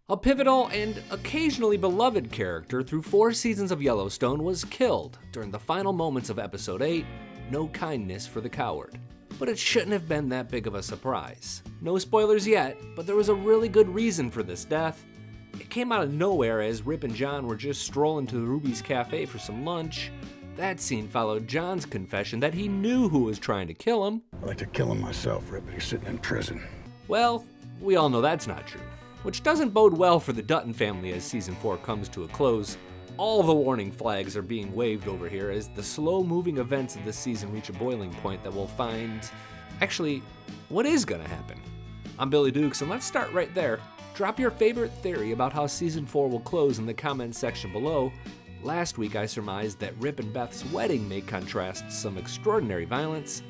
A pivotal and occasionally beloved character through 4 seasons of Yellowstone was killed during the final moments of episode 8, No Kindness for the Coward. But it shouldn't have been that big of a surprise. No spoilers yet, but there was a really good reason for this death. It came out of nowhere as Rip and John were just strolling to the Ruby's Cafe for some lunch. That scene followed John's confession that he knew who was trying to kill him. I'd like to kill him myself, Rip, but he's sitting in prison. Well, we all know that's not true, which doesn't bode well for the Dutton family as season 4 comes to a close. All the warning flags are being waved over here as the slow-moving events of this season reach a boiling point that will find... Actually, what is gonna happen? I'm Billy Dukes, and let's start right there. Drop your favorite theory about how season 4 will close in the comments section below. Last week I surmised that Rip and Beth's wedding may contrast some extraordinary violence.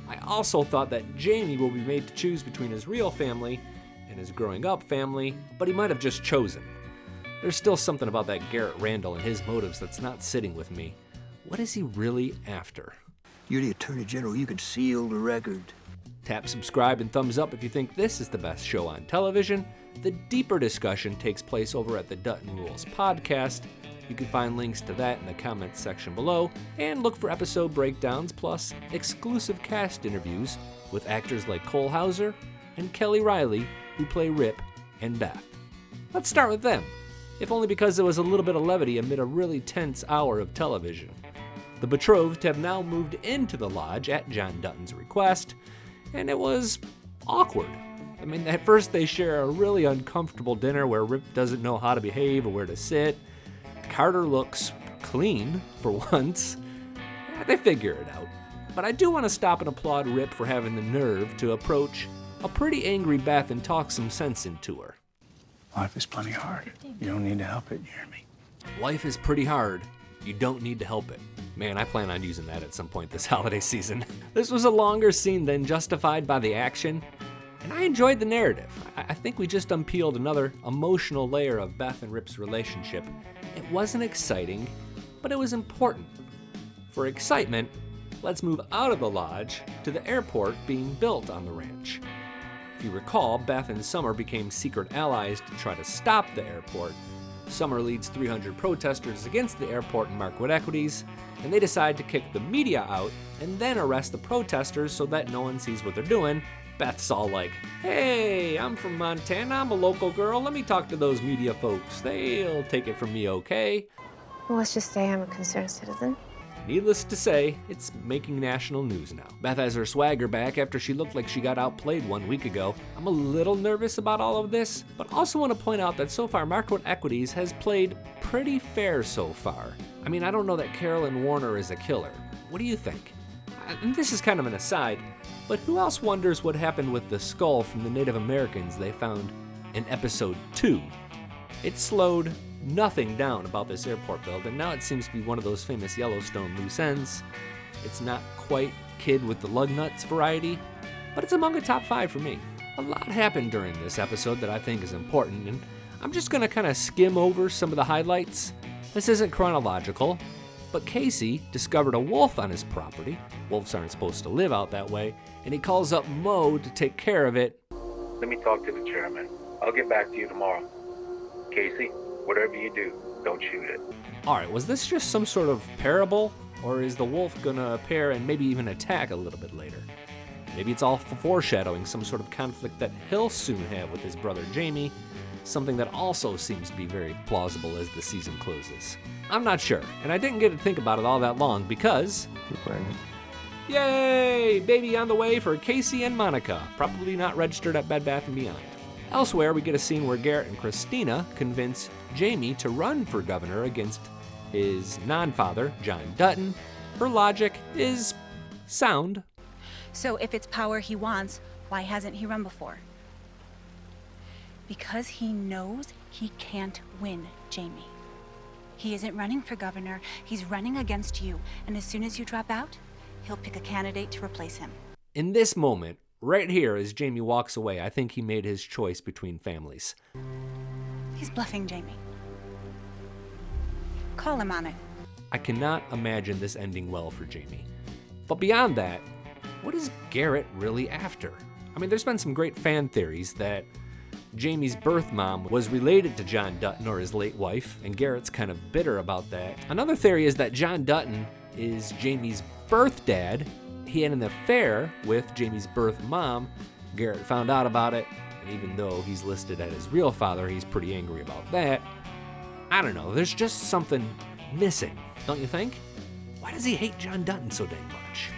I also thought that Jamie will be made to choose between his real family and his growing up family, but he might have just chosen. There's still something about that Garrett Randall and his motives that's not sitting with me. What is he really after? You're the Attorney General, you can seal the record. Tap subscribe and thumbs up if you think this is the best show on television. The deeper discussion takes place over at the Dutton Rules podcast. You can find links to that in the comments section below, and look for episode breakdowns plus exclusive cast interviews with actors like Cole Hauser and Kelly Riley, who play Rip and Beth. Let's start with them, if only because there was a little bit of levity amid a really tense hour of television. The betrothed have now moved into the lodge at John Dutton's request, and it was awkward. I mean, at first they share a really uncomfortable dinner where Rip doesn't know how to behave or where to sit. Carter looks clean, for once. They figure it out. But I do want to stop and applaud Rip for having the nerve to approach a pretty angry Beth and talk some sense into her. Life is plenty hard. You don't need to help it, you hear me? Life is pretty hard. You don't need to help it. Man, I plan on using that at some point this holiday season. This was a longer scene than justified by the action, and I enjoyed the narrative. I think we just unpeeled another emotional layer of Beth and Rip's relationship. It wasn't exciting, but it was important. For excitement, let's move out of the lodge to the airport being built on the ranch. If you recall, Beth and Summer became secret allies to try to stop the airport. Summer leads 300 protesters against the airport and Markwood Equities, and they decide to kick the media out and then arrest the protesters so that no one sees what they're doing. Beth's all like, "Hey, I'm from Montana, I'm a local girl, let me talk to those media folks. They'll take it from me, okay?" Well, let's just say I'm a concerned citizen. Needless to say, it's making national news now. Beth has her swagger back after she looked like she got outplayed 1 week ago. I'm a little nervous about all of this, but also want to point out that so far Markwood Equities has played pretty fair so far. I mean, I don't know that Carolyn Warner is a killer. What do you think? And this is kind of an aside, but who else wonders what happened with the skull from the Native Americans they found in episode 2? It slowed nothing down about this airport build, and now it seems to be one of those famous Yellowstone loose ends. It's not quite kid with the lug nuts variety, but it's among the top 5 for me. A lot happened during this episode that I think is important, and I'm just going to kind of skim over some of the highlights. This isn't chronological, but Casey discovered a wolf on his property. Wolves aren't supposed to live out that way, and he calls up Mo to take care of it. Let me talk to the chairman. I'll get back to you tomorrow. Casey, whatever you do, don't shoot it. Alright, was this just some sort of parable? Or is the wolf gonna appear and maybe even attack a little bit later? Maybe it's all foreshadowing some sort of conflict that he'll soon have with his brother Jamie, something that also seems to be very plausible as the season closes. I'm not sure, and I didn't get to think about it all that long because... Yay! Baby on the way for Casey and Monica, probably not registered at Bed Bath & Beyond. Elsewhere, we get a scene where Garrett and Christina convince Jamie to run for governor against his non-father, John Dutton. Her logic is sound. So if it's power he wants, why hasn't he run before? Because he knows he can't win, Jamie. He isn't running for governor, he's running against you. And as soon as you drop out, he'll pick a candidate to replace him. In this moment, right here, as Jamie walks away, I think he made his choice between families. He's bluffing, Jamie. Call him on it. I cannot imagine this ending well for Jamie. But beyond that, what is Garrett really after? I mean, there's been some great fan theories that Jamie's birth mom was related to John Dutton or his late wife, and Garrett's kind of bitter about that. Another theory is that John Dutton is Jamie's birth dad. He had an affair with Jamie's birth mom. Garrett found out about it, and even though he's listed as his real father, he's pretty angry about that. I don't know, there's just something missing, don't you think? Why does he hate John Dutton so dang much?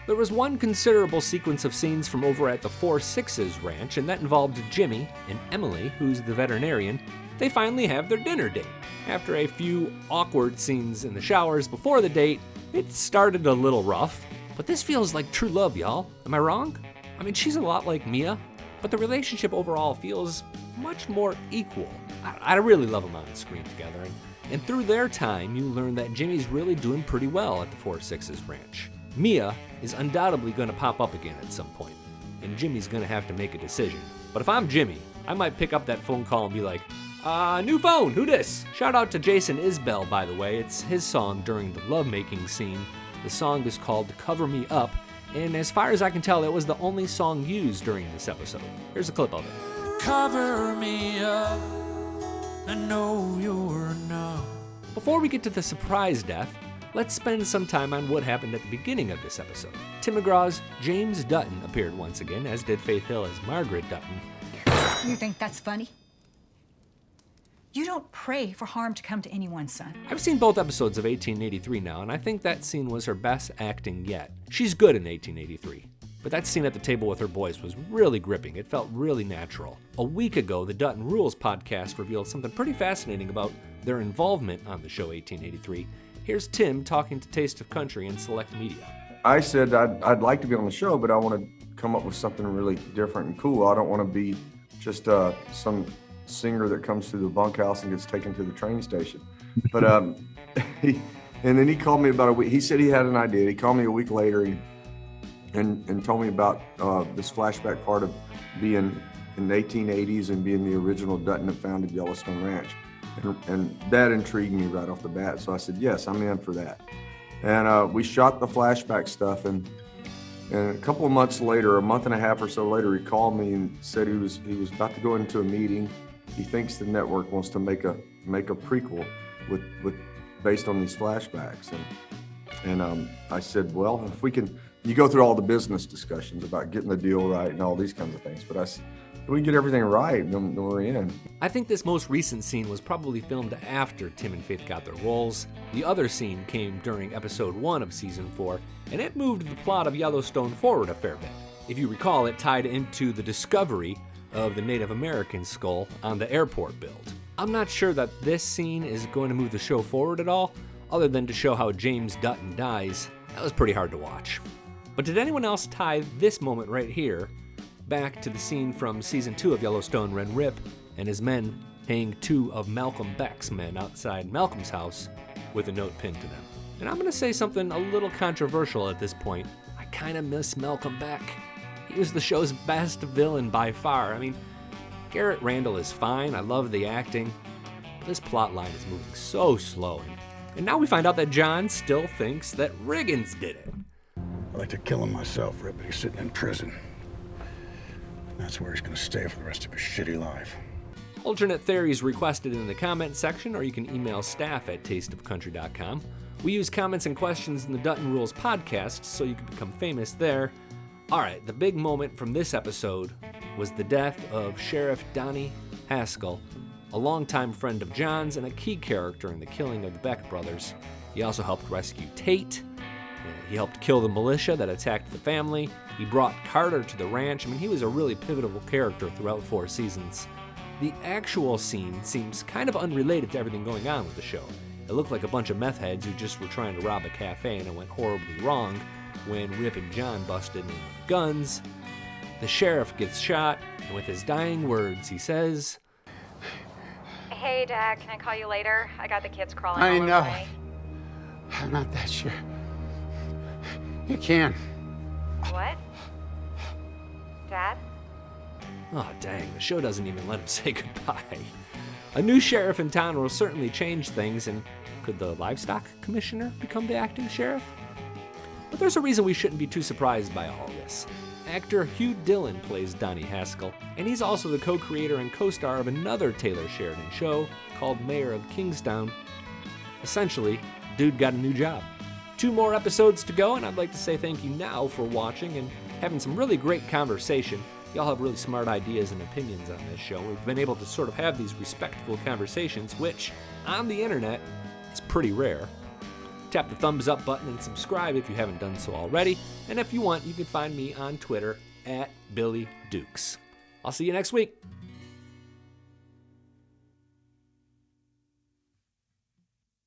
There was one considerable sequence of scenes from over at the 8’s ranch, and that involved Jimmy and Emily, who's the veterinarian. They finally have their dinner date. After a few awkward scenes in the showers before the date, it started a little rough, but this feels like true love, y'all. Am I wrong? I mean, she's a lot like Mia, but the relationship overall feels much more equal. I really love them on screen together, and through their time, you learn that Jimmy's really doing pretty well at the 8’s ranch. Mia is undoubtedly going to pop up again at some point, and Jimmy's going to have to make a decision. But if I'm Jimmy, I might pick up that phone call and be like, new phone, who dis? Shout out to Jason Isbell, by the way. It's his song during the lovemaking scene. The song is called Cover Me Up, and as far as I can tell, it was the only song used during this episode. Here's a clip of it. Cover me up, I know you're enough. Before we get to the surprise death, let's spend some time on what happened at the beginning of this episode. Tim McGraw's James Dutton appeared once again, as did Faith Hill as Margaret Dutton. You think that's funny? You don't pray for harm to come to anyone, son. I've seen both episodes of 1883 now, and I think that scene was her best acting yet. She's good in 1883. But that scene at the table with her boys was really gripping. It felt really natural. A week ago, the Dutton Rules podcast revealed something pretty fascinating about their involvement on the show 1883. Here's Tim talking to Taste of Country and Select Media. I said I'd like to be on the show, but I want to come up with something really different and cool. I don't want to be just some singer that comes through the bunkhouse and gets taken to the train station. But and then he called me about a week. He said he had an idea. He called me a week later and told me about this flashback part of being in the 1880s and being the original Dutton that founded Yellowstone Ranch. And that intrigued me right off the bat. So I said, yes, I'm in for that. And we shot the flashback stuff. And a couple of months later, a month and a half or so later, he called me and said he was about to go into a meeting. He thinks the network wants to make a prequel with based on these flashbacks. And I said, well, if we can, you go through all the business discussions about getting the deal right and all these kinds of things. But I said, if we get everything right, then we're in. I think this most recent scene was probably filmed after Tim and Faith got their roles. The other scene came during episode 1 of season 4, and it moved the plot of Yellowstone forward a fair bit. If you recall, it tied into the discovery of the Native American skull on the airport build. I'm not sure that this scene is going to move the show forward at all, other than to show how James Dutton dies. That was pretty hard to watch. But did anyone else tie this moment right here back to the scene from season 2 of Yellowstone when Rip and his men hang 2 of Malcolm Beck's men outside Malcolm's house with a note pinned to them? And I'm going to say something a little controversial at this point. I kind of miss Malcolm Beck. He was the show's best villain by far. I mean, Garrett Randall is fine. I love the acting. But this plot line is moving so slow. And now we find out that John still thinks that Riggins did it. I'd like to kill him myself, Rip, but he's sitting in prison. That's where he's going to stay for the rest of his shitty life. Alternate theories requested in the comment section, or you can email staff@tasteofcountry.com. We use comments and questions in the Dutton Rules podcast, so you can become famous there. Alright, the big moment from this episode was the death of Sheriff Donnie Haskell, a longtime friend of John's and a key character in the killing of the Beck brothers. He also helped rescue Tate. He helped kill the militia that attacked the family. He brought Carter to the ranch. I mean, he was a really pivotal character throughout 4 seasons. The actual scene seems kind of unrelated to everything going on with the show. It looked like a bunch of meth heads who just were trying to rob a cafe, and it went horribly wrong when Rip and John busted in with guns. The sheriff gets shot, and with his dying words, he says, "Hey, Dad, can I call you later? I got the kids crawling I all over know. me." I'm not that sure. You can. What? Dad? oh dang, the show doesn't even let him say goodbye. A new sheriff in town will certainly change things, and could the livestock commissioner become the acting sheriff? But there's a reason we shouldn't be too surprised by all this. Actor Hugh Dillon plays Donnie Haskell, and he's also the co-creator and co-star of another Taylor Sheridan show called Mayor of Kingstown. Essentially, dude got a new job. 2 more episodes to go, and I'd like to say thank you now for watching and having some really great conversation. Y'all have really smart ideas and opinions on this show. We've been able to sort of have these respectful conversations, which, on the internet, is pretty rare. Tap the thumbs up button and subscribe if you haven't done so already. And if you want, you can find me on Twitter @BillyDukes. I'll see you next week.